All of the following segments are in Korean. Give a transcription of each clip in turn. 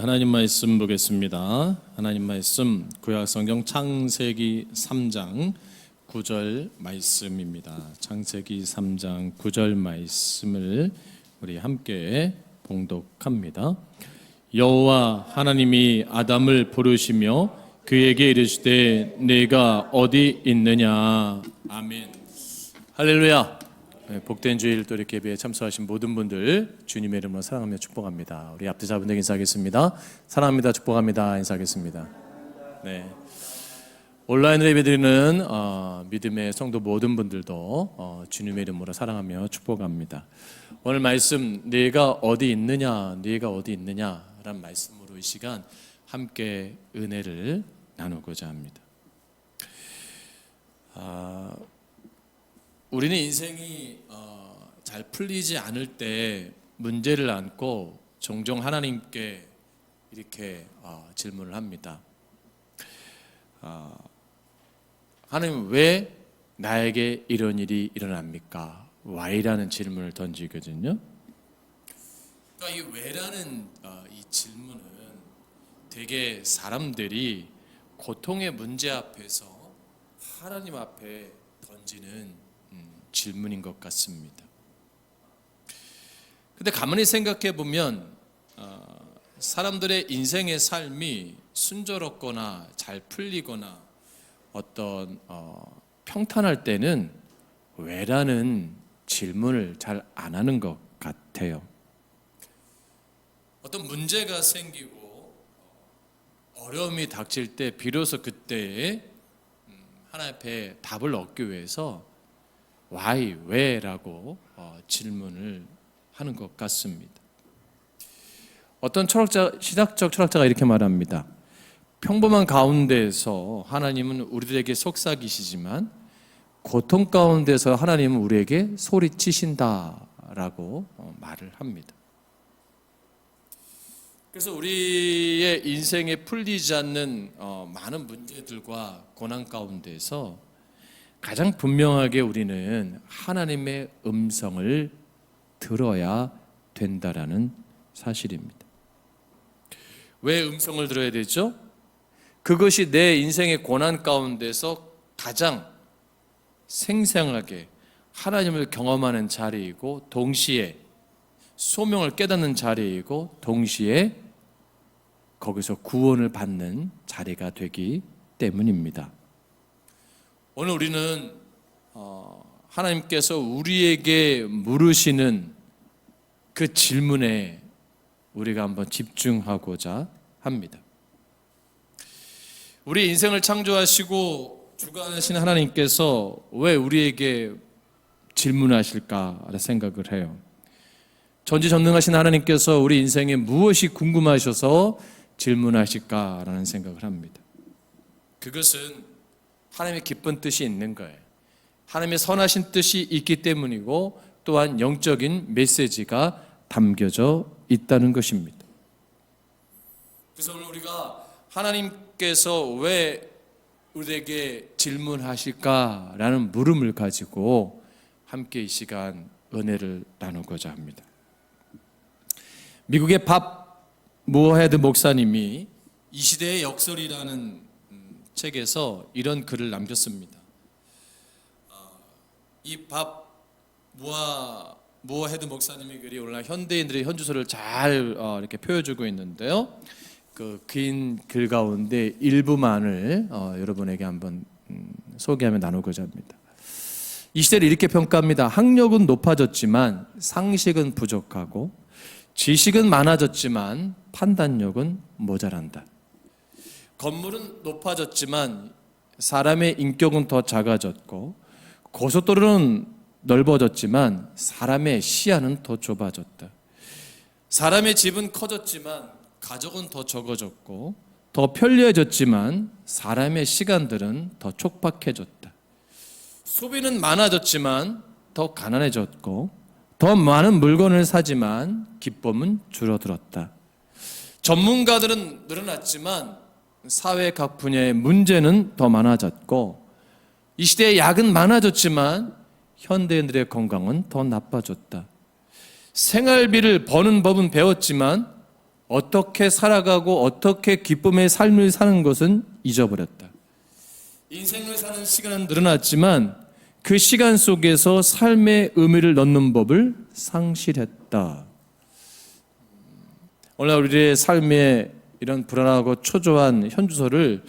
하나님 말씀 보겠습니다. 하나님 말씀 구약성경 창세기 3장 9절 말씀입니다. 창세기 3장 9절 말씀을 우리 함께 봉독합니다. 여호와 하나님이 아담을 부르시며 그에게 이르시되 내가 어디 있느냐. 아멘. 할렐루야. 복된 주일 또 이렇게 예배에 참석하신 모든 분들 주님의 이름으로 사랑하며 축복합니다. 우리 앞뒤자분들 인사하겠습니다. 사랑합니다. 축복합니다. 인사하겠습니다. 네. 온라인으로 예배드리는 믿음의 성도 모든 분들도 주님의 이름으로 사랑하며 축복합니다. 오늘 말씀 네가 어디 있느냐, 네가 어디 있느냐라는 말씀으로 이 시간 함께 은혜를 나누고자 합니다. 우리는 인생이 잘 풀리지 않을 때 문제를 안고 종종 하나님께 이렇게 질문을 합니다. 하나님 왜 나에게 이런 일이 일어납니까? Why라는 질문을 던지거든요. 그러니까 이 왜라는 이 질문은 되게 사람들이 고통의 문제 앞에서 하나님 앞에 던지는 질문인 것 같습니다. 근데 가만히 생각해 보면 사람들의 인생의 삶이 순조롭거나 잘 풀리거나 어떤 평탄할 때는 왜라는 질문을 잘 안 하는 것 같아요. 어떤 문제가 생기고 어려움이 닥칠 때 비로소 그때에 하나님 앞에 답을 얻기 위해서 why, 왜라고 질문을 하는 것 같습니다. 어떤 신학적 철학자가 이렇게 말합니다. 평범한 가운데에서 하나님은 우리들에게 속삭이시지만 고통 가운데서 하나님은 우리에게 소리치신다라고 말을 합니다. 그래서 우리의 인생에 풀리지 않는 많은 문제들과 고난 가운데서 가장 분명하게 우리는 하나님의 음성을 들어야 된다라는 사실입니다. 왜 음성을 들어야 되죠? 그것이 내 인생의 고난 가운데서 가장 생생하게 하나님을 경험하는 자리이고 동시에 소명을 깨닫는 자리이고 동시에 거기서 구원을 받는 자리가 되기 때문입니다. 오늘 우리는 하나님께서 우리에게 물으시는 그 질문에 우리가 한번 집중하고자 합니다. 우리 인생을 창조하시고 주관하신 하나님께서 왜 우리에게 질문하실까 생각을 해요. 전지전능하신 하나님께서 우리 인생에 무엇이 궁금하셔서 질문하실까라는 생각을 합니다. 그것은 하나님의 기쁜 뜻이 있는 거예요. 하나님의 선하신 뜻이 있기 때문이고 또한 영적인 메시지가 담겨져 있다는 것입니다. 그래서 오늘 우리가 하나님께서 왜 우리에게 질문하실까라는 물음을 가지고 함께 이 시간 은혜를 나누고자 합니다. 미국의 밥 무어헤드 목사님이 이 시대의 역설이라는 책에서 이런 글을 남겼습니다. 이 밥 무어헤드 목사님의 글이 오늘날 현대인들의 현주소를 잘 이렇게 표해주고 있는데요. 그 긴 글 가운데 일부만을 여러분에게 한번 소개하며 나누고자 합니다. 이 시대를 이렇게 평가합니다. 학력은 높아졌지만 상식은 부족하고 지식은 많아졌지만 판단력은 모자란다. 건물은 높아졌지만 사람의 인격은 더 작아졌고 고속도로는 넓어졌지만 사람의 시야는 더 좁아졌다. 사람의 집은 커졌지만 가족은 더 적어졌고 더 편리해졌지만 사람의 시간들은 더 촉박해졌다. 소비는 많아졌지만 더 가난해졌고 더 많은 물건을 사지만 기쁨은 줄어들었다. 전문가들은 늘어났지만 사회 각 분야의 문제는 더 많아졌고 이 시대에 약은 많아졌지만 현대인들의 건강은 더 나빠졌다. 생활비를 버는 법은 배웠지만 어떻게 살아가고 어떻게 기쁨의 삶을 사는 것은 잊어버렸다. 인생을 사는 시간은 늘어났지만 그 시간 속에서 삶의 의미를 넣는 법을 상실했다. 오늘 우리의 삶에 이런 불안하고 초조한 현주소를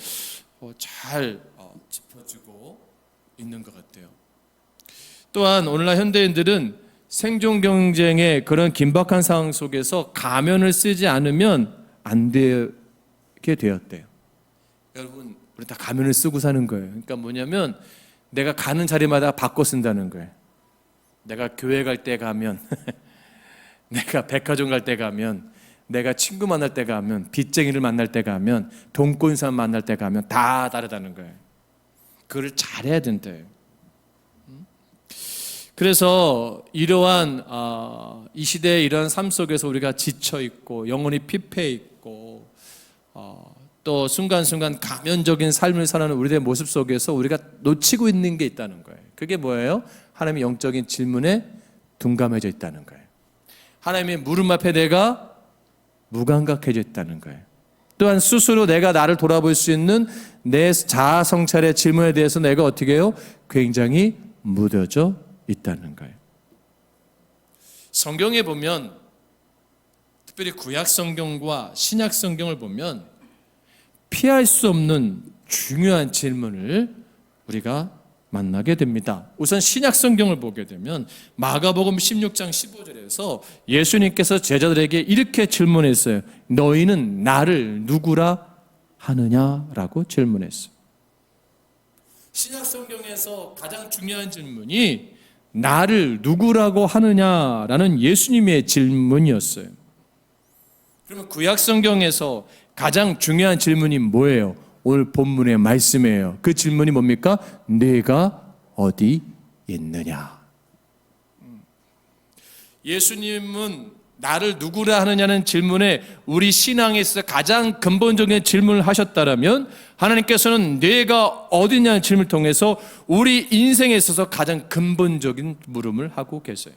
잘 짚어주고 있는 것 같아요. 또한 오늘날 현대인들은 생존 경쟁의 그런 긴박한 상황 속에서 가면을 쓰지 않으면 안 되게 되었대요. 여러분, 우리 다 가면을 쓰고 사는 거예요. 그러니까 뭐냐면 내가 가는 자리마다 바꿔 쓴다는 거예요. 내가 교회 갈 때 가면, 내가 백화점 갈 때 가면, 내가 친구 만날 때 가면, 빚쟁이를 만날 때 가면, 돈꾼 사람 만날 때 가면 다 다르다는 거예요. 그걸 잘해야 된대요. 그래서 이러한 이 시대의 이러한 삶 속에서 우리가 지쳐 있고 영혼이 피폐해 있고 또 순간순간 가면적인 삶을 사는 우리의 모습 속에서 우리가 놓치고 있는 게 있다는 거예요. 그게 뭐예요? 하나님의 영적인 질문에 둔감해져 있다는 거예요. 하나님의 물음 앞에 내가 무감각해져 있다는 거예요. 또한 스스로 내가 나를 돌아볼 수 있는 내 자아 성찰의 질문에 대해서 내가 어떻게 해요? 굉장히 무뎌져 있다는 거예요. 성경에 보면 특별히 구약 성경과 신약 성경을 보면 피할 수 없는 중요한 질문을 우리가 만나게 됩니다. 우선 신약 성경을 보게 되면 마가복음 16장 15절에서 예수님께서 제자들에게 이렇게 질문했어요. 너희는 나를 누구라 하느냐라고 질문했어요. 신약 성경에서 가장 중요한 질문이 나를 누구라고 하느냐라는 예수님의 질문이었어요. 그러면 구약 성경에서 가장 중요한 질문이 뭐예요? 오늘 본문의 말씀이에요. 그 질문이 뭡니까? 네가 어디 있느냐? 예수님은 나를 누구라 하느냐는 질문에 우리 신앙에 있어서 가장 근본적인 질문을 하셨다면 하나님께서는 네가 어디냐는 질문을 통해서 우리 인생에 있어서 가장 근본적인 물음을 하고 계세요.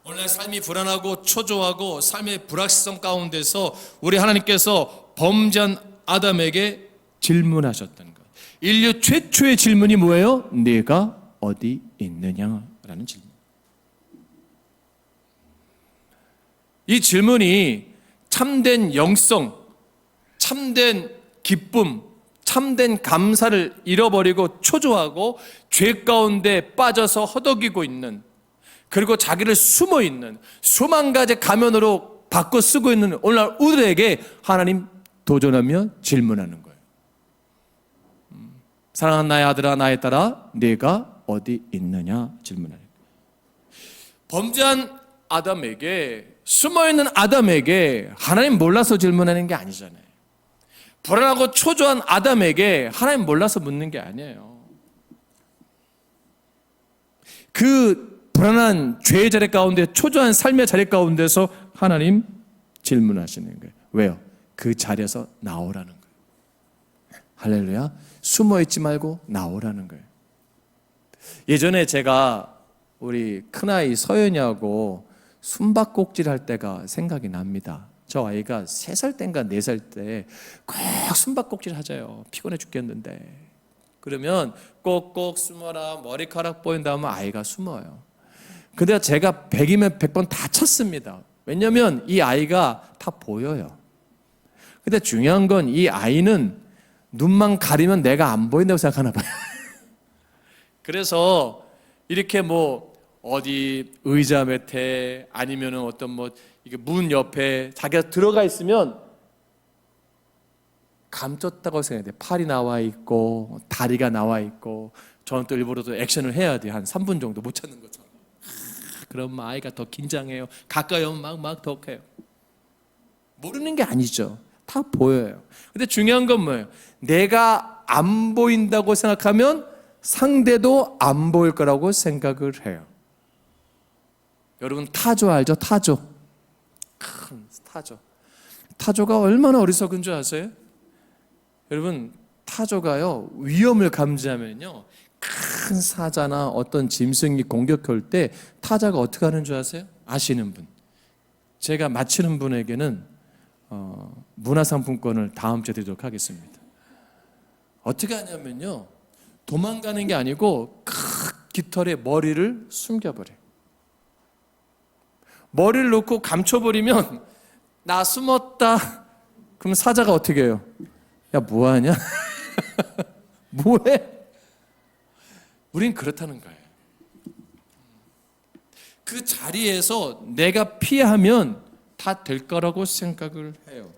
오늘날 삶이 불안하고 초조하고 삶의 불확실성 가운데서 우리 하나님께서 범죄한 아담에게 질문하셨던 것. 인류 최초의 질문이 뭐예요? 네가 어디 있느냐라는 질문. 이 질문이 참된 영성, 참된 기쁨, 참된 감사를 잃어버리고 초조하고 죄 가운데 빠져서 허덕이고 있는, 그리고 자기를 숨어 있는 수만 가지 가면으로 바꿔 쓰고 있는 오늘날 우리에게 하나님 도전하며 질문하는 거예요. 사랑하는 나의 아들아 나의 딸아 네가 어디 있느냐 질문하는 거예요. 범죄한 아담에게, 숨어있는 아담에게 하나님 몰라서 질문하는 게 아니잖아요. 불안하고 초조한 아담에게 하나님 몰라서 묻는 게 아니에요. 그 불안한 죄의 자리 가운데, 초조한 삶의 자리 가운데서 하나님 질문하시는 거예요. 왜요? 그 자리에서 나오라는 거예요. 할렐루야. 숨어있지 말고 나오라는 거예요. 예전에 제가 우리 큰아이 서연이하고 숨바꼭질 할 때가 생각이 납니다. 저 아이가 3살 땐가 4살 때 꼭 숨바꼭질 하자요. 피곤해 죽겠는데. 그러면 꼭꼭 숨어라, 머리카락 보인다 하면 아이가 숨어요. 근데 제가 100이면 100번 다 쳤습니다. 왜냐하면 이 아이가 다 보여요. 근데 중요한 건 이 아이는 눈만 가리면 내가 안 보인다고 생각하나 봐요. 그래서 이렇게 뭐 어디 의자 밑에 아니면은 어떤 뭐 이게 문 옆에 자기가 들어가 있으면 감췄다고 생각해야 돼. 팔이 나와 있고 다리가 나와 있고, 저는 또 일부러 또 액션을 해야 돼. 한 3분 정도 못 찾는 것처럼. 그럼 아이가 더 긴장해요. 가까이 오면 막 더 해요. 모르는 게 아니죠. 다 보여요. 근데 중요한 건 뭐예요? 내가 안 보인다고 생각하면 상대도 안 보일 거라고 생각을 해요. 여러분 타조 알죠? 타조. 큰 타조. 타조가 얼마나 어리석은 줄 아세요? 여러분 타조가요 위험을 감지하면요 큰 사자나 어떤 짐승이 공격할 때 타자가 어떻게 하는 줄 아세요? 아시는 분. 제가 맞히는 분에게는 문화상품권을 다음 주에 드리도록 하겠습니다. 어떻게 하냐면요, 도망가는 게 아니고 깃털에 머리를 숨겨버려요. 머리를 놓고 감춰버리면 나 숨었다. 그럼 사자가 어떻게 해요? 야, 뭐하냐? 뭐해? 우린 그렇다는 거예요. 그 자리에서 내가 피하면 다 될 거라고 생각을 해요.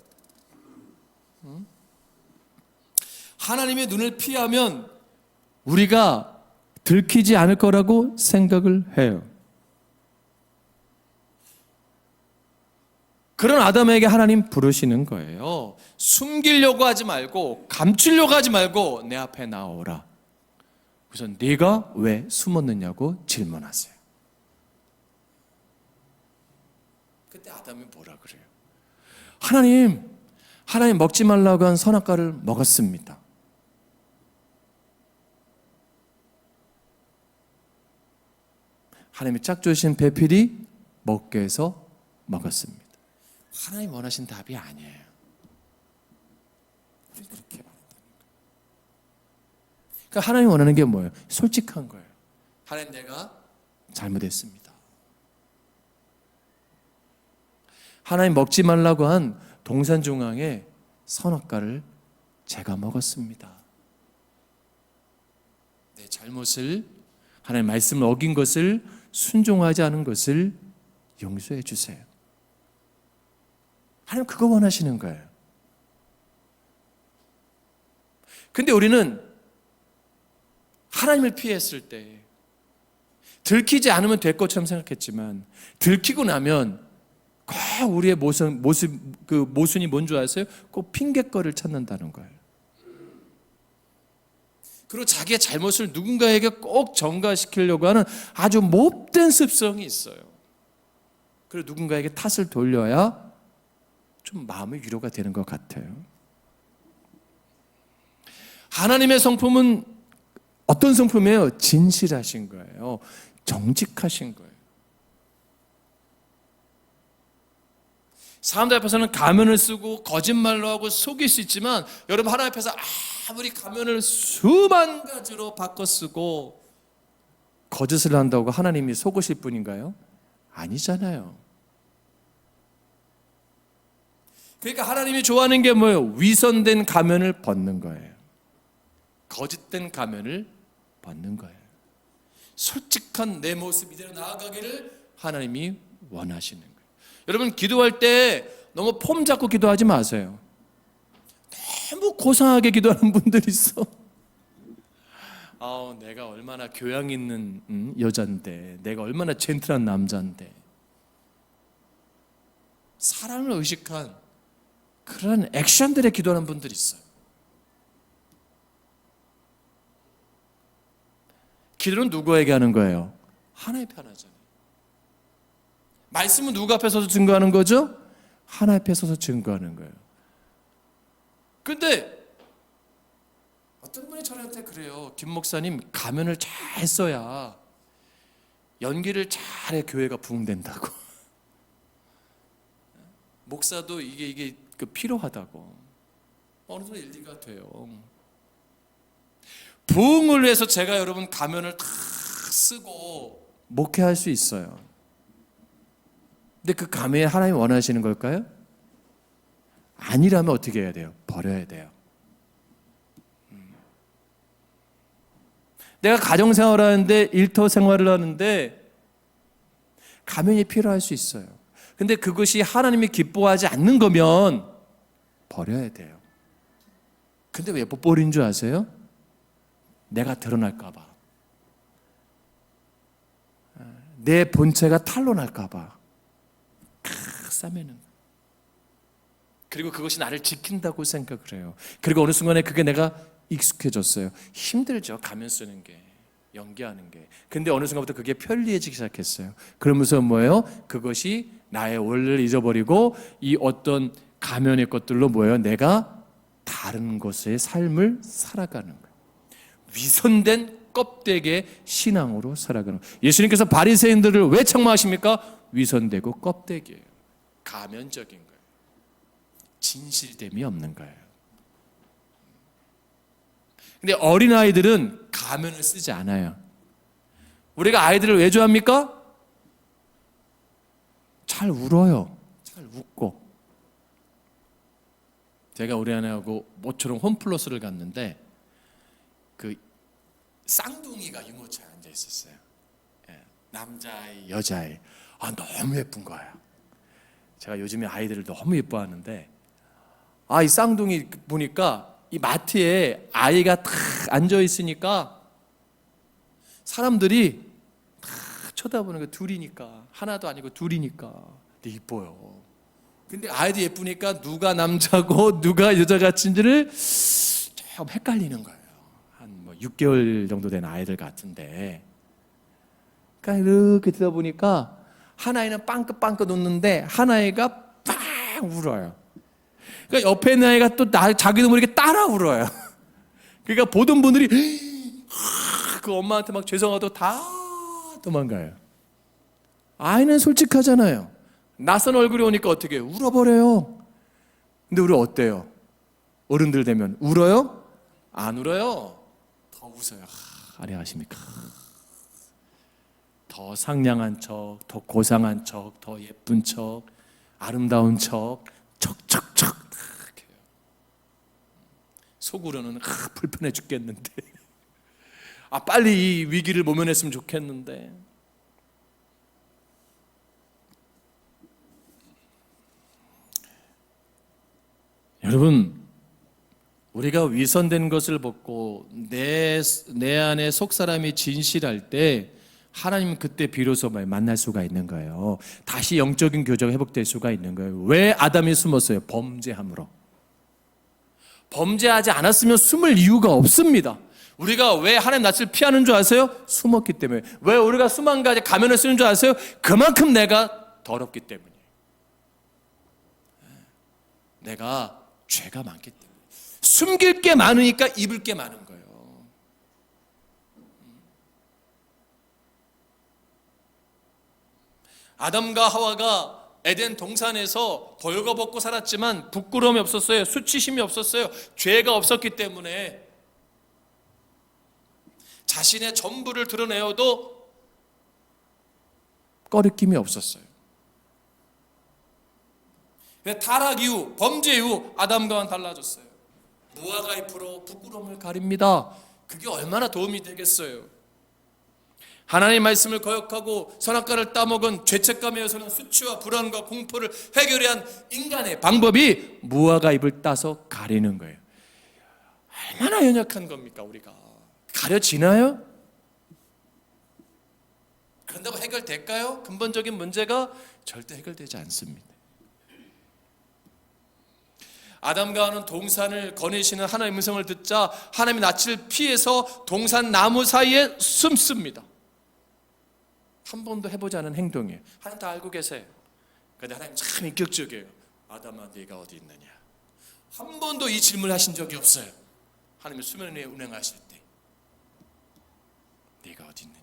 하나님의 눈을 피하면 우리가 들키지 않을 거라고 생각을 해요. 그런 아담에게 하나님 부르시는 거예요. 숨기려고 하지 말고 감추려고 하지 말고 내 앞에 나오라. 그래서 네가 왜 숨었느냐고 질문하세요. 그때 아담이 뭐라 그래요? 하나님 먹지 말라고 한 선악과를 먹었습니다. 하나님이 짝 주신 배필이 먹게 해서 먹었습니다. 하나님 원하신 답이 아니에요. 그렇게 말한다는 거예요. 그러니까 하나님 원하는 게 뭐예요? 솔직한 거예요. 하나님, 내가 잘못했습니다. 하나님 먹지 말라고 한 동산 중앙의 선악과를 제가 먹었습니다. 내 잘못을, 하나님 말씀을 어긴 것을, 순종하지 않은 것을 용서해 주세요. 하나님 그거 원하시는 거예요. 근데 우리는 하나님을 피했을 때 들키지 않으면 될 것처럼 생각했지만 들키고 나면 꼭 우리의 모순이 뭔 줄 아세요? 꼭 핑계거리를 찾는다는 거예요. 그리고 자기의 잘못을 누군가에게 꼭 전가시키려고 하는 아주 못된 습성이 있어요. 그리고 누군가에게 탓을 돌려야 좀 마음의 위로가 되는 것 같아요. 하나님의 성품은 어떤 성품이에요? 진실하신 거예요. 정직하신 거예요. 사람들 앞에서는 가면을 쓰고 거짓말로 하고 속일 수 있지만, 여러분 하나님 앞에서 아무리 가면을 수만 가지로 바꿔 쓰고 거짓을 한다고 하나님이 속으실 분인가요? 아니잖아요. 그러니까 하나님이 좋아하는 게 뭐예요? 위선된 가면을 벗는 거예요. 거짓된 가면을 벗는 거예요. 솔직한 내 모습 이대로 나아가기를 하나님이 원하시는 거예요. 여러분 기도할 때 너무 폼 잡고 기도하지 마세요. 너무 고상하게 기도하는 분들 있어. 내가 얼마나 교양 있는 여잔데, 내가 얼마나 젠틀한 남자인데, 사람을 의식한 그런 액션들에 기도하는 분들이 있어요. 기도는 누구에게 하는 거예요? 하나님 앞에 하잖아요. 말씀은 누구 앞에 서서 증거하는 거죠? 하나님 앞에 서서 증거하는 거예요. 근데 어떤 분이 저한테 그래요. 김 목사님, 가면을 잘 써야 연기를 잘해 교회가 부흥된다고. 목사도 이게 필요하다고. 어느 정도 일리가 돼요. 부흥을 위해서 제가 여러분 가면을 다 쓰고 목회할 수 있어요. 근데 그 가면에 하나님 원하시는 걸까요? 아니라면 어떻게 해야 돼요? 버려야 돼요. 내가 가정생활을 하는데, 일터 생활을 하는데 가면이 필요할 수 있어요. 근데 그것이 하나님이 기뻐하지 않는 거면 버려야 돼요. 근데 왜 못 버린 줄 아세요? 내가 드러날까 봐. 내 본체가 탄로날까 봐. 싸매는. 그리고 그것이 나를 지킨다고 생각을 해요. 그리고 어느 순간에 그게 내가 익숙해졌어요. 힘들죠, 가면 쓰는 게, 연기하는 게. 근데 어느 순간부터 그게 편리해지기 시작했어요. 그러면서 뭐예요? 그것이 나의 원래를 잊어버리고 이 어떤 가면의 것들로 뭐예요? 내가 다른 것의 삶을 살아가는 거예요. 위선된 껍데기의 신앙으로 살아가는 거예요. 예수님께서 바리새인들을 왜 책망하십니까? 위선되고 껍데기예요. 가면적인 거예요. 진실됨이 없는 거예요. 근데 어린아이들은 가면을 쓰지 않아요. 우리가 아이들을 왜 좋아합니까? 잘 울어요. 잘 웃고. 제가 우리 아내하고 모처럼 홈플러스를 갔는데 그 쌍둥이가 유모차에 앉아 있었어요. 남자아이, 여자아이. 너무 예쁜 거예요. 제가 요즘에 아이들을 너무 예뻐하는데 이 쌍둥이 보니까 이 마트에 아이가 탁 앉아 있으니까 사람들이 탁 쳐다보는 거 둘이니까 하나도 아니고 둘이니까 근데 이뻐요. 근데 아이도 예쁘니까 누가 남자고 누가 여자 같은지를 좀 헷갈리는 거예요. 한 6개월 정도 된 아이들 같은데 그러니까 이렇게 듣다 보니까 한 아이는 빵긋빵긋 웃는데 한 아이가 빵 울어요. 그러니까 옆에 있는 아이가 또 자기도 모르게 따라 울어요. 그러니까 보던 분들이 그 엄마한테 막 죄송하다고 다 도망가요. 아이는 솔직하잖아요. 낯선 얼굴이 오니까 어떻게 해요? 울어버려요. 근데 우리 어때요? 어른들 되면 울어요? 안 울어요. 더 웃어요. 안녕하십니까? 더 상냥한 척, 더 고상한 척, 더 예쁜 척, 아름다운 척, 척척척 해요. 속으로는 불편해 죽겠는데 빨리 이 위기를 모면했으면 좋겠는데 여러분 우리가 위선된 것을 벗고 내 안에 속사람이 진실할 때 하나님은 그때 비로소 만날 수가 있는 거예요. 다시 영적인 교제가 회복될 수가 있는 거예요. 왜 아담이 숨었어요? 범죄함으로. 범죄하지 않았으면 숨을 이유가 없습니다. 우리가 왜 하나님 낯을 피하는 줄 아세요? 숨었기 때문에. 왜 우리가 수만 가지 가면을 쓰는 줄 아세요? 그만큼 내가 더럽기 때문이에요. 내가 죄가 많기 때문에. 숨길 게 많으니까 입을 게 많은 거예요. 아담과 하와가 에덴 동산에서 벌거벗고 살았지만 부끄러움이 없었어요. 수치심이 없었어요. 죄가 없었기 때문에 자신의 전부를 드러내어도 꺼리낌이 없었어요. 타락 이후, 범죄 이후 아담과는 달라졌어요. 무화과 잎으로 부끄러움을 가립니다. 그게 얼마나 도움이 되겠어요. 하나님의 말씀을 거역하고 선악과를 따먹은 죄책감에서는 수치와 불안과 공포를 해결해야 한 인간의 방법이 무화과 잎을 따서 가리는 거예요. 얼마나 연약한 겁니까 우리가. 가려지나요? 그런다고 해결될까요? 근본적인 문제가 절대 해결되지 않습니다. 아담과 하와는 동산을 거니시는 하나님의 음성을 듣자 하나님의 낯을 피해서 동산 나무 사이에 숨습니다. 한 번도 해보지 않은 행동이에요. 하나님 다 알고 계세요. 그런데 하나님 참 인격적이에요. 아담아 네가 어디 있느냐. 한 번도 이 질문을 하신 적이 없어요. 하나님의 수면 위에 운행하실 때 네가 어디 있느냐.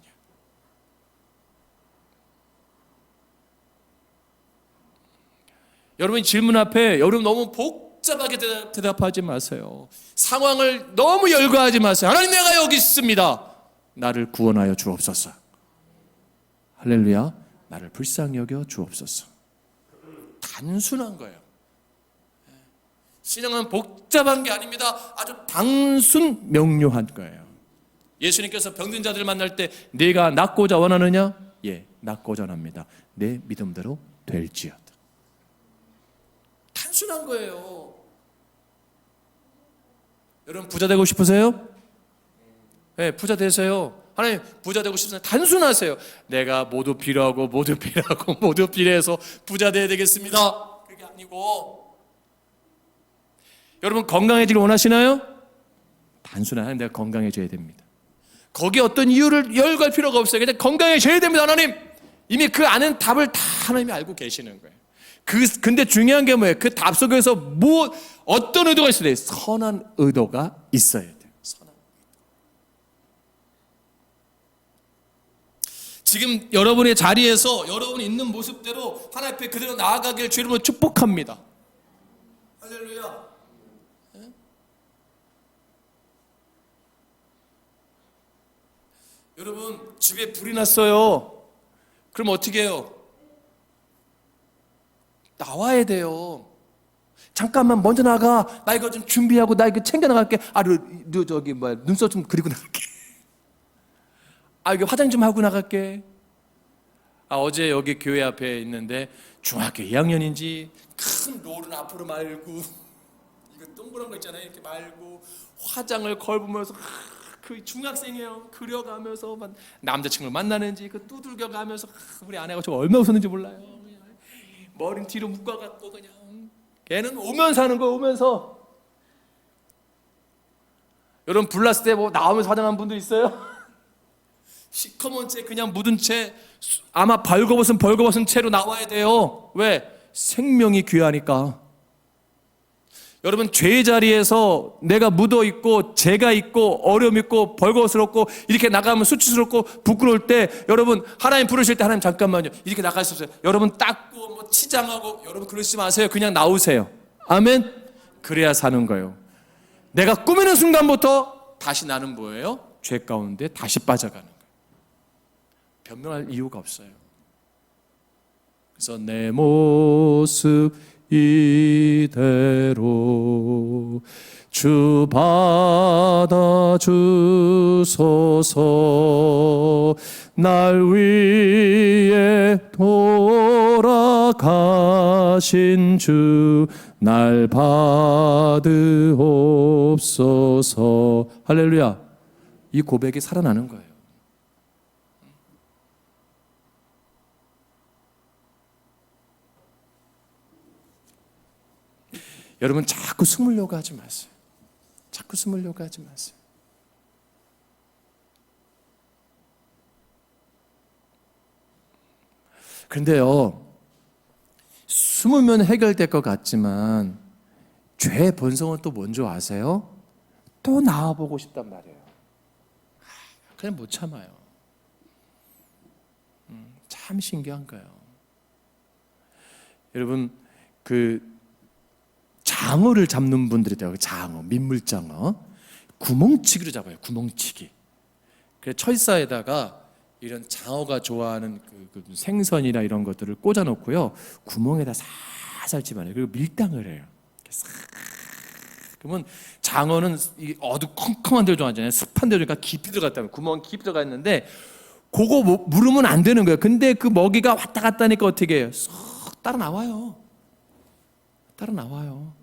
여러분 질문 앞에 여러분 너무 복잡하게 대답하지 마세요. 상황을 너무 열거하지 마세요. 하나님 내가 여기 있습니다. 나를 구원하여 주옵소서. 할렐루야. 나를 불쌍히 여겨 주옵소서. 단순한 거예요. 신앙은 복잡한 게 아닙니다. 아주 단순 명료한 거예요. 예수님께서 병든 자들 만날 때 네가 낫고자 원하느냐? 예, 낫고자 원합니다. 내 믿음대로 될지어다. 단순한 거예요. 여러분 부자 되고 싶으세요? 네, 부자 되세요. 하나님 부자 되고 싶습니다. 단순하세요. 내가 모두 필요하고 모두 필요하고 모두 필요해서 부자 되어야 되겠습니다. 그게 아니고 여러분 건강해지길 원하시나요? 단순한 하나님 내가 건강해져야 됩니다. 거기에 어떤 이유를 열거할 필요가 없어요. 그냥 건강해져야 됩니다. 하나님 이미 그 안에 답을 다 하나님이 알고 계시는 거예요. 근데 중요한 게 뭐예요? 그 답 속에서 어떤 의도가 있어야 돼요? 선한 의도가 있어야 돼요. 지금 여러분의 자리에서 여러분이 있는 모습대로 하나님 앞에 그대로 나아가길 주 이름으로 축복합니다. 할렐루야. 예? 여러분 집에 불이 났어요. 그럼 어떻게 해요? 나와야 돼요. 잠깐만 먼저 나가. 나 이거 좀 준비하고 나 이거 챙겨 나갈게. 저기 눈썹 좀 그리고 나갈게. 이거 화장 좀 하고 나갈게. 어제 여기 교회 앞에 있는데 중학교 2학년인지 큰 롤은 앞으로 말고 이거 동그란 거 있잖아요. 이렇게 말고 화장을 걸으면서 그 중학생이에요. 그려가면서 남자친구를 만나는지 그 두들겨가면서 우리 아내가 저 얼마나 웃었는지 몰라요. 머리는 뒤로 묶어갖고 그냥 걔는 오면서 하는 거예요. 오면서. 여러분 불났을 때 뭐 나오면서 화장한 분도 있어요? 시커먼 채 그냥 묻은 채 아마 벌거벗은 채로 나와야 돼요. 왜? 생명이 귀하니까. 여러분 죄의 자리에서 내가 묻어 있고 죄가 있고 어려움 있고 벌거스럽고 이렇게 나가면 수치스럽고 부끄러울 때 여러분 하나님 부르실 때 하나님 잠깐만요 이렇게 나갈 수 없어요. 여러분 닦고 뭐 치장하고 여러분 그러지 마세요. 그냥 나오세요. 아멘. 그래야 사는 거예요. 내가 꾸미는 순간부터 다시 나는 뭐예요? 죄 가운데 다시 빠져가는 거예요. 변명할 이유가 없어요. 그래서 내 모습 이대로 주 받아주소서. 날 위해 돌아가신 주 날 받으옵소서. 할렐루야. 이 고백이 살아나는 거예요. 여러분 자꾸 숨으려고 하지 마세요. 자꾸 숨으려고 하지 마세요. 그런데요, 숨으면 해결될 것 같지만 죄의 본성은 또 뭔지 아세요? 또 나와보고 싶단 말이에요. 그냥 못 참아요. 참 신기한 거예요. 여러분 장어를 잡는 분들이 있어요. 장어, 민물장어. 구멍치기로 잡아요. 구멍치기. 그래서 철사에다가 이런 장어가 좋아하는 그 생선이나 이런 것들을 꽂아 놓고요. 구멍에다 살살 집어넣어요. 그리고 밀당을 해요. 그러면 장어는 어두컴컴한 데를 좋아하잖아요. 습한 데를 깊이 들어갔다면 구멍 깊이 들어가 있는데 그거 물으면 안 되는 거예요. 근데 그 먹이가 왔다 갔다 하니까 어떻게 해요? 쏙 따라 나와요. 나와요.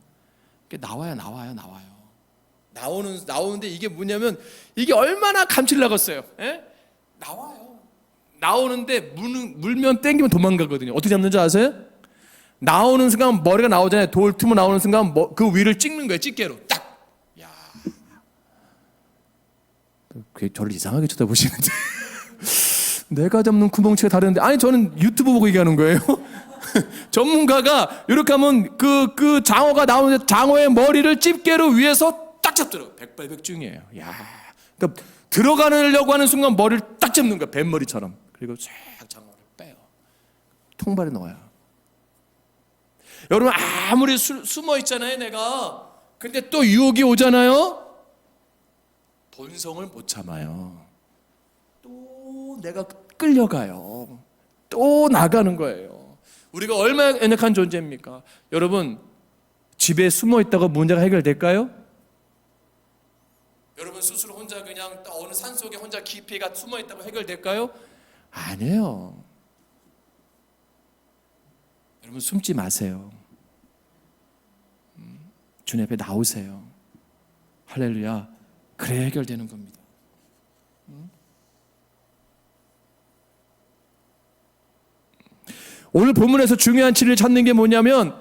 나오는데 이게 뭐냐면 이게 얼마나 감칠 나갔어요. 예? 나와요. 나오는데 물면 땡기면 도망가거든요. 어떻게 잡는지 아세요? 나오는 순간 머리가 나오잖아요. 돌 틈으로 나오는 순간 그 위를 찍는 거예요. 집게로 딱. 야, 그게 저를 이상하게 쳐다보시는데 내가 잡는 구멍치가 다른데 아니 저는 유튜브 보고 얘기하는 거예요. 전문가가 이렇게 하면 그 장어가 나오는데 장어의 머리를 집게로 위에서 딱 잡더라고요. 백발백중이에요. 야, 그러니까 들어가려고 하는 순간 머리를 딱 잡는 거야. 뱀머리처럼. 그리고 쫙 장어를 빼요. 통발에 넣어요. 여러분 아무리 숨어 있잖아요, 내가. 근데 또 유혹이 오잖아요. 본성을 못 참아요. 또 내가 끌려가요. 또 나가는 거예요. 우리가 얼마나 연약한 존재입니까? 여러분 집에 숨어 있다가 문제가 해결될까요? 여러분 스스로 혼자 그냥 어느 산속에 혼자 깊이 숨어 있다고 해결될까요? 아니에요. 여러분 숨지 마세요. 주님 앞에 나오세요. 할렐루야. 그래야 해결되는 겁니다. 오늘 본문에서 중요한 진리를 찾는 게 뭐냐면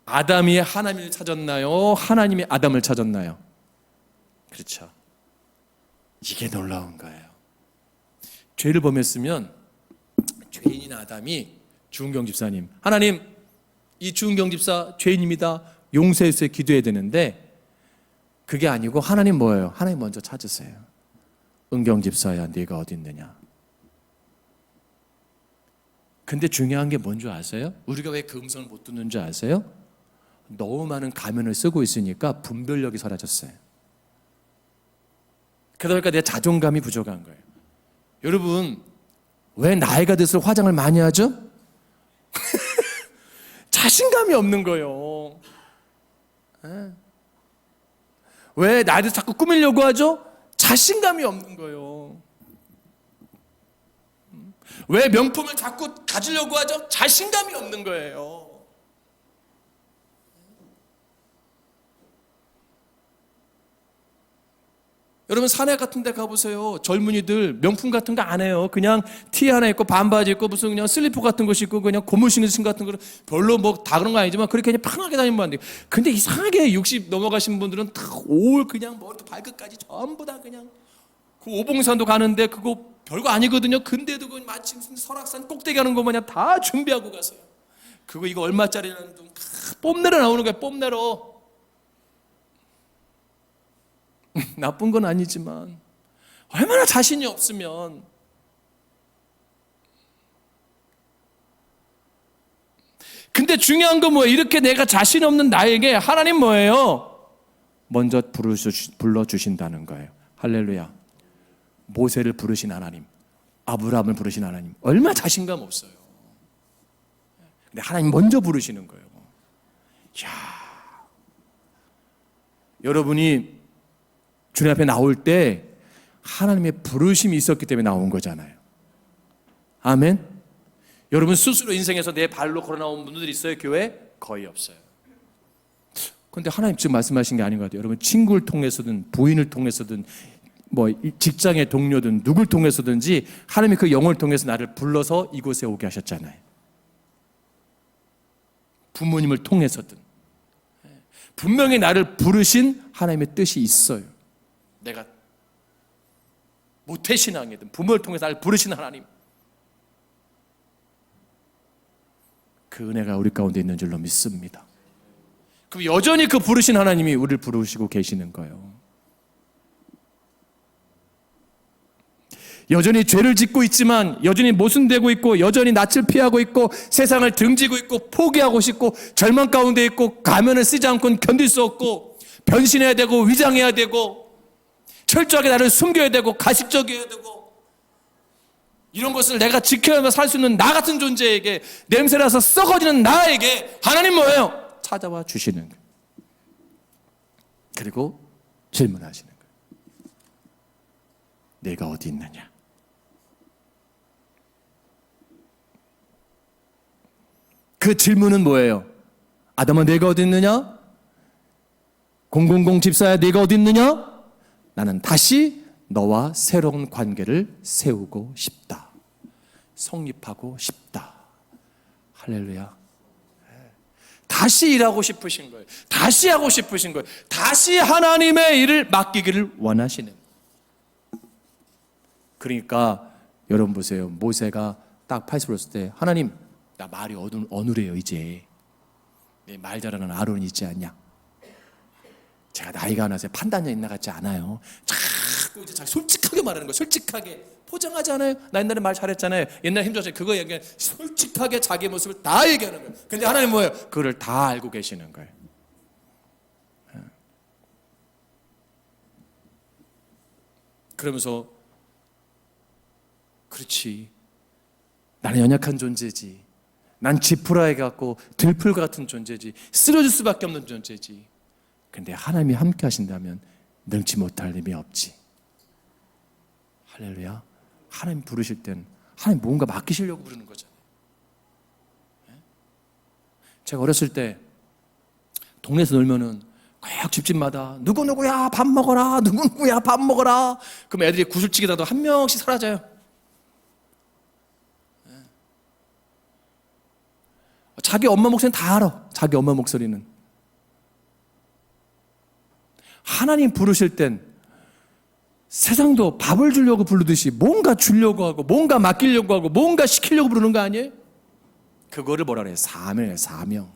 아담이 하나님을 찾았나요? 하나님이 아담을 찾았나요? 그렇죠. 이게 놀라운 거예요. 죄를 범했으면 죄인인 아담이 주은경 집사님, 하나님 이 주은경 집사 죄인입니다. 용서해 주세요 기도해야 되는데 그게 아니고 하나님 뭐예요? 하나님 먼저 찾으세요. 은경 집사야 네가 어디 있느냐? 근데 중요한 게 뭔 줄 아세요? 우리가 왜 그 음성을 못 듣는 줄 아세요? 너무 많은 가면을 쓰고 있으니까 분별력이 사라졌어요. 그러니까 내 자존감이 부족한 거예요. 여러분, 왜 나이가 들수록 화장을 많이 하죠? 자신감이 없는 거예요. 왜 나이 들어서 자꾸 꾸미려고 하죠? 자신감이 없는 거예요. 왜 명품을 자꾸 가지려고 하죠? 자신감이 없는 거예요. 여러분, 사내 같은 데 가보세요. 젊은이들 명품 같은 거 안 해요. 그냥 티 하나 입고 반바지 입고 무슨 그냥 슬리퍼 같은 거 신고 그냥 고무 신으신 같은 거 별로 뭐 다 그런 거 아니지만 그렇게 그냥 편하게 다니면 안 돼요. 근데 이상하게 60 넘어가신 분들은 다 올 그냥 머리부터 발끝까지 전부 다 그냥 그 오봉산도 가는데 그거 별거 아니거든요. 근데도 그 마침 설악산 꼭대기 가는 거 마냥 다 준비하고 가세요. 그거 이거 얼마짜리라는 돈 뽐내러 나오는 거예요. 뽐내러. 나쁜 건 아니지만 얼마나 자신이 없으면. 근데 중요한 건 뭐예요? 이렇게 내가 자신 없는 나에게 하나님 뭐예요? 먼저 불러주신다는 거예요. 할렐루야. 모세를 부르신 하나님, 아브라함을 부르신 하나님, 얼마나 자신감 없어요. 근데 하나님 먼저 부르시는 거예요. 이야. 여러분이 주님 앞에 나올 때 하나님의 부르심이 있었기 때문에 나온 거잖아요. 아멘. 여러분 스스로 인생에서 내 발로 걸어 나온 분들이 있어요? 교회? 거의 없어요. 그런데 하나님 지금 말씀하신 게 아닌 것 같아요. 여러분 친구를 통해서든 부인을 통해서든 뭐 직장의 동료든 누굴 통해서든지 하나님이 그 영혼을 통해서 나를 불러서 이곳에 오게 하셨잖아요. 부모님을 통해서든 분명히 나를 부르신 하나님의 뜻이 있어요. 내가 모태신앙이든 부모를 통해서 나를 부르신 하나님, 그 은혜가 우리 가운데 있는 줄로 믿습니다. 그럼 여전히 그 부르신 하나님이 우리를 부르시고 계시는 거예요. 여전히 죄를 짓고 있지만, 여전히 모순되고 있고, 여전히 낯을 피하고 있고, 세상을 등지고 있고, 포기하고 싶고, 절망 가운데 있고, 가면을 쓰지 않고는 견딜 수 없고, 변신해야 되고 위장해야 되고 철저하게 나를 숨겨야 되고 가식적이어야 되고, 이런 것을 내가 지켜야만 살 수 있는 나 같은 존재에게, 냄새나서 썩어지는 나에게 하나님 뭐예요? 찾아와 주시는 거예요. 그리고 질문하시는 거예요. 내가 어디 있느냐? 그 질문은 뭐예요? 아담아, 내가 어디 있느냐? 000 집사야, 내가 어디 있느냐? 나는 다시 너와 새로운 관계를 세우고 싶다. 성립하고 싶다. 할렐루야. 다시 일하고 싶으신 거예요. 다시 하고 싶으신 거예요. 다시 하나님의 일을 맡기기를 원하시는. 그러니까 여러분 보세요. 모세가 딱 80을 했을 때, 하나님, 나 말이 어눌해요 이제. 내 말 잘하는 아론이 있지 않냐? 제가 나이가 안 나서 판단력 있나 같지 않아요. 자꾸 이제 솔직하게 말하는 거예요. 솔직하게 포장하지 않아요? 나 옛날에 말 잘했잖아요. 옛날에 힘들었어요. 그거 얘기해. 솔직하게 자기 모습을 다 얘기하는 거예요. 근데 하나님 뭐예요? 그걸 다 알고 계시는 거예요. 그러면서 그렇지, 나는 연약한 존재지, 난 지푸라기 같고 들풀 같은 존재지, 쓰러질 수밖에 없는 존재지. 근데 하나님이 함께 하신다면 능치 못할 힘이 없지. 할렐루야. 하나님 부르실 땐 하나님 뭔가 맡기시려고 부르는 거잖아요. 제가 어렸을 때 동네에서 놀면은 각 집집마다 누구누구야 밥 먹어라, 누구누구야 밥 먹어라. 그럼 애들이 구슬치기라도 한 명씩 사라져요. 자기 엄마 목소리는 다 알아. 자기 엄마 목소리는. 하나님 부르실 땐 세상도 밥을 주려고 부르듯이 뭔가 주려고 하고 뭔가 맡기려고 하고 뭔가 시키려고 부르는 거 아니에요? 그거를 뭐라 그래요? 사명이에요. 사명.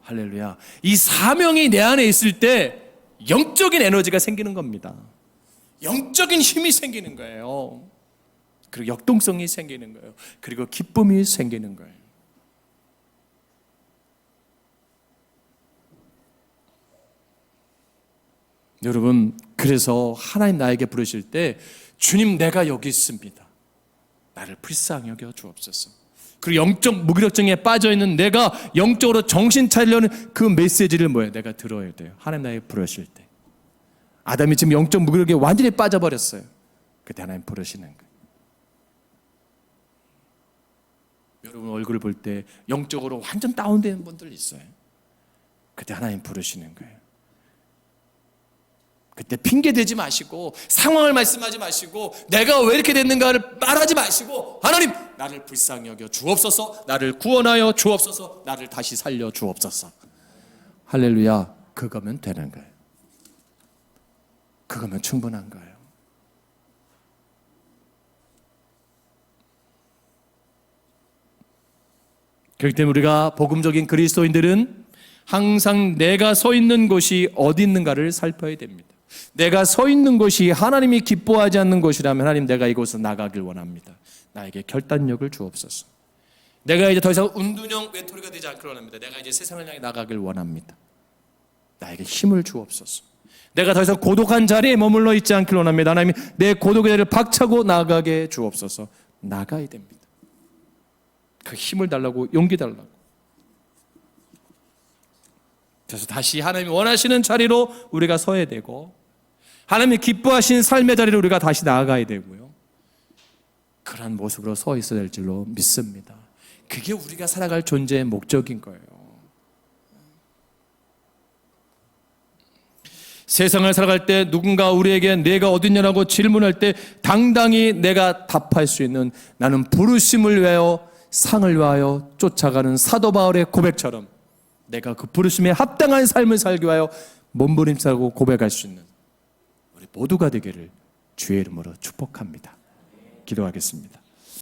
할렐루야. 이 사명이 내 안에 있을 때 영적인 에너지가 생기는 겁니다. 영적인 힘이 생기는 거예요. 그리고 역동성이 생기는 거예요. 그리고 기쁨이 생기는 거예요. 여러분, 그래서 하나님 나에게 부르실 때 주님 내가 여기 있습니다. 나를 불쌍히 여겨 주옵소서. 그리고 영적 무기력증에 빠져있는 내가 영적으로 정신 차리려는 그 메시지를 뭐예요? 내가 들어야 돼요. 하나님 나에게 부르실 때. 아담이 지금 영적 무기력에 완전히 빠져버렸어요. 그때 하나님 부르시는 거예요. 여러분 얼굴을 볼 때 영적으로 완전 다운되는 분들 있어요. 그때 하나님 부르시는 거예요. 그때 핑계 대지 마시고 상황을 말씀하지 마시고 내가 왜 이렇게 됐는가를 말하지 마시고 하나님 나를 불쌍히 여겨 주옵소서, 나를 구원하여 주옵소서, 나를 다시 살려 주옵소서. 할렐루야. 그거면 되는 거예요. 그거면 충분한 거예요. 그렇기 때문에 우리가 복음적인 그리스도인들은 항상 내가 서 있는 곳이 어디 있는가를 살펴야 됩니다. 내가 서 있는 곳이 하나님이 기뻐하지 않는 곳이라면 하나님 내가 이곳으로 나가길 원합니다. 나에게 결단력을 주옵소서. 내가 이제 더 이상 운둔형 외톨이가 되지 않기를 원합니다. 내가 이제 세상을 향해 나가길 원합니다. 나에게 힘을 주옵소서. 내가 더 이상 고독한 자리에 머물러 있지 않기를 원합니다. 하나님이 내 고독의 자리를 박차고 나가게 주옵소서. 나가야 됩니다. 그 힘을 달라고, 용기 달라고. 그래서 다시 하나님이 원하시는 자리로 우리가 서야 되고 하나님이 기뻐하시는 삶의 자리로 우리가 다시 나아가야 되고요. 그러한 모습으로 서 있어야 될 줄로 믿습니다. 그게 우리가 살아갈 존재의 목적인 거예요. 세상을 살아갈 때 누군가 우리에게 내가 어딨냐라고 질문할 때 당당히 내가 답할 수 있는, 나는 부르심을 위하여 상을 위하여 쫓아가는 사도 바울의 고백처럼 내가 그 부르심에 합당한 삶을 살기 위하여 몸부림치고 고백할 수 있는 우리 모두가 되기를 주의 이름으로 축복합니다. 기도하겠습니다.